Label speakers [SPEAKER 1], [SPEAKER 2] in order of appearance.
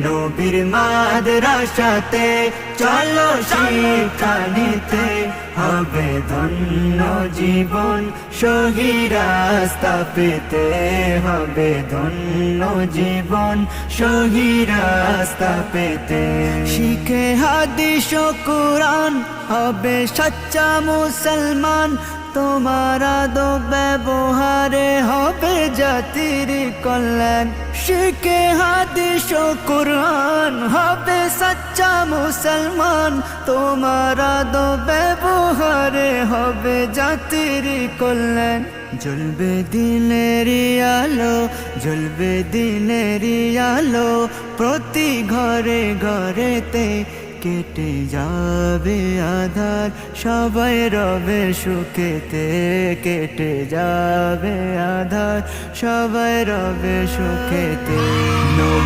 [SPEAKER 1] নবীর মাদ্রাসাতে চলো শিক্ষা নিতে হবে ধন্য জীবন সহি রাস্তা পেতে হবে ধন্য জীবন সহি রাস্তা পেতে শিখে হাদিস ও কুরআন হবে সচ্চা মুসলমান তোমার আদব ব্যবহারে হবে জাতির কল্যাণ শিখে হাদিস ও কুরআন হবে সচ্চা মুসলমান তোমার আদব ব্যবহারে হবে জাতির কল্যাণ জ্বলবে দিনের আলো জ্বলবে দিনের আলো প্রতি ঘরে ঘরেতে কেটে যাবে আধার সবাই রবে সুখেতে কেটে যাবে আধার সবাই রবে সুখেতে